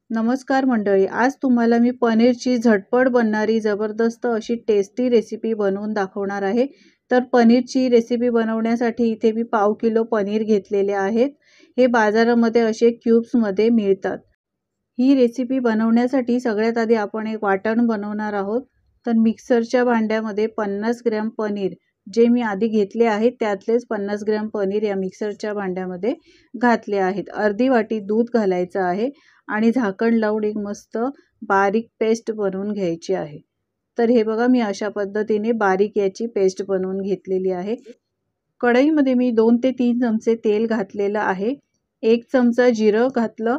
नमस्कार मंडळी, आज तुम्हाला मी पनीरची झटपट बनणारी जबरदस्त अशी टेस्टी रेसिपी बनवून दाखवणार आहे। तर पनीरची रेसिपी बनवण्यासाठी इथे मी पाव किलो पनीर घेतलेले आहेत। हे बाजारामध्ये असे क्यूब्समध्ये मिळतात। ही रेसिपी बनवण्यासाठी सगळ्यात आधी आपण एक वाटण बनवणार आहोत। तर मिक्सरच्या भांड्यामध्ये 50 ग्रॅम पनीर जे मी आधी घेतले आहेत त्यातलेच 50 ग्रॅम पनीर या मिक्सरच्या भांड्यामध्ये घातले आहेत। अर्धी वाटी दूध घालायचं आहे आणि झाकण लावून एक मस्त बारीक पेस्ट बनवून घ्यायची आहे। तर हे बघा मी अशा पद्धतीने बारीक याची पेस्ट बनवून घेतलेली आहे। कढईमध्ये मी 2 ते 3 चमचे तेल घातलेलं आहे। 1 चमचा जिरं घातलं,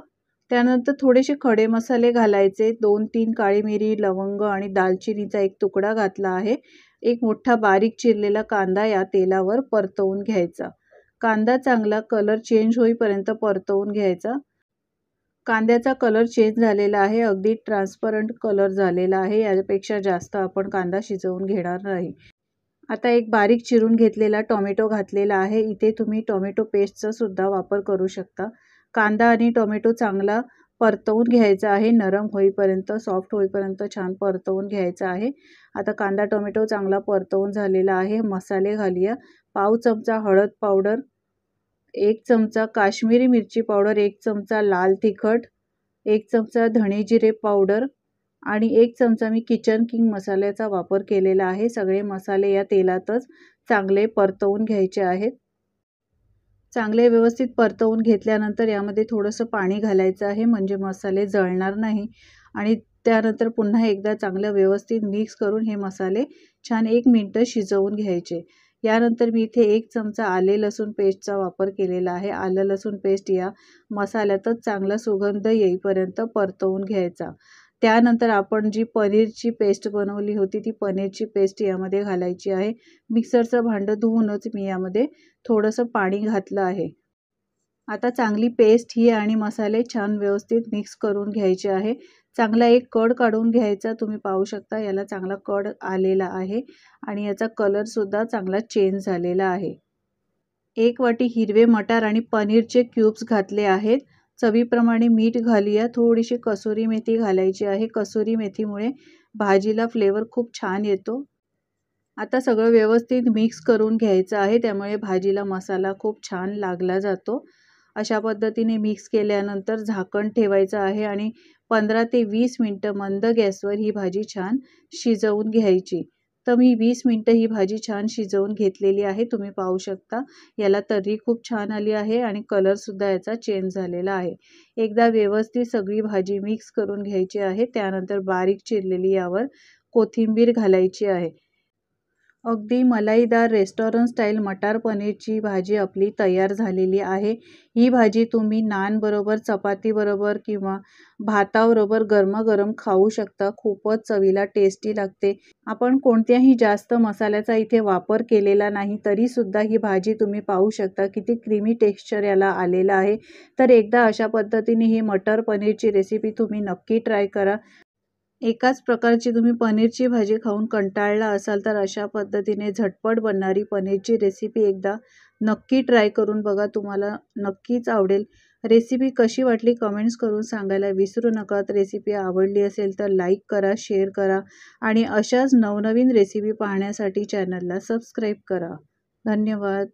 त्यानंतर थोडेसे खडे मसाले घालायचे, 2-3 काळी मिरी, लवंग आणि दालचिनीचा एक तुकडा घातला आहे। एक मोठा बारीक चिरलेला कांदा या तेलावर परतवून घ्यायचा। कांदा चांगला कलर चेंज होईपर्यंत परतवून घ्यायचा। कांद्याचा कलर चेंज झालेला आहे, अगदी ट्रान्सपरंट कलर झालेला आहे। यापेक्षा जास्त आपण कांदा शिजवून घेणार नाही। आता एक बारीक चिरून घेतलेला टोमॅटो घातलेला आहे। इथे तुम्ही टोमॅटो पेस्टचा सुद्धा वापर करू शकता। कांदा आणि टोमॅटो चांगला परतवून घ्यायचा आहे, नरम होईपर्यंत, सॉफ्ट होईपर्यंत छान परतवून घ्यायचा आहे। आता कांदा टोमॅटो चांगला परतवून झालेला आहे। मसाले घालूया। पाव चमचा हळद पावडर, 1 चमचा काश्मीरी मिरची पावडर, 1 चमचा लाल तिखट, 1 चमचा धणे जिरे पावडर आणि 1 चमचा मी किचन किंग मसाल्याचा वापर केलेला आहे। सगळे मसाले या तेलातच चांगले परतवून घ्यायचे आहेत। चांगले व्यवस्थित परतवून घेतल्यानंतर यामध्ये थोडंसं पाणी घालायचं आहे, म्हणजे मसाले जळणार नाही। आणि त्यानंतर पुन्हा एकदा चांगलं व्यवस्थित मिक्स करून हे मसाले छान 1 मिनिट शिजवून घ्यायचे। यानंतर मी इथे 1 चमचा आले लसूण पेस्टचा वापर केलेला आहे। आलं लसूण पेस्ट या मसाल्यातच चांगला सुगंध येईपर्यंत परतवून घ्यायचा। त्यानंतर आपण जी पनीरची पेस्ट बनवली होती ती पनीरची पेस्ट यामध्ये घालायची आहे। मिक्सरचं भांडं धुवूनच मी यामध्ये थोडंसं पाणी घातलं आहे। आता चांगली पेस्ट ही आणि मसाले छान व्यवस्थित मिक्स करून घ्यायचे आहे। चांगला एक कड काढून घ्यायचा। तुम्ही पाहू शकता याला चांगला कड आलेला आहे आणि याचा कलर सुद्धा चांगला चेंज झालेला आहे। 1 वाटी हिरवे मटार आणि पनीरचे क्यूब्स घातले आहेत। चवीप्रमाणे मीठ घालूया। थोडीशी कसुरी मेथी घालायची आहे। कसुरी मेथीमुळे भाजीला फ्लेवर खूप छान येतो। आता सगळं व्यवस्थित मिक्स करून घ्यायचं आहे, त्यामुळे भाजीला मसाला खूप छान लागला जातो। अशा पद्धतीने मिक्स केल्यानंतर झाकण ठेवायचं आहे आणि 15 ते 20 मिनिटं मंद गॅसवर ही भाजी छान शिजवून घ्यायची। तर मी 20 मिनिटं ही भाजी छान शिजवून घेतलेली आहे। तुम्ही पाहू शकता याला तर्री खूप छान आली आहे आणि कलर सुद्धा याचा चेंज झालेला आहे। एकदा व्यवस्थित सगळी भाजी मिक्स करून घ्यायची आहे। त्यानंतर बारीक चिरलेली यावर कोथिंबीर घालायची आहे। अगदी मलाईदार रेस्टॉरंट स्टाईल मटार पनीरची भाजी आपली तयार झालेली आहे। ही भाजी तुम्ही नान बरोबर, चपाती बरोबर किंवा भाताबरोबर गरमागरम खाऊ शकता। खूपच चवीला टेस्टी लागते। आपण कोणत्याही जास्त मसाल्याचा इथे वापर केलेला नाही, तरी सुद्धा ही भाजी तुम्ही पाहू शकता किती क्रीमी टेक्स्चर याला आलेला आहे। तर एकदा अशा पद्धतीने ही मटर पनीरची रेसिपी तुम्ही नक्की ट्राय करा। एकाच प्रकारची तुम्ही पनीरची भाजी खाऊन कंटाळला असाल तर अशा पद्धतीने झटपट बनणारी पनीरची रेसिपी एकदा नक्की ट्राय करून बघा, तुम्हाला नक्कीच आवडेल। रेसिपी कशी वाटली कमेंट्स करून सांगायला विसरू नका। रेसिपी आवडली असेल तर लाईक करा, शेअर करा आणि अशाच नवनवीन रेसिपी पाहण्यासाठी चॅनलला सबस्क्राईब करा। धन्यवाद।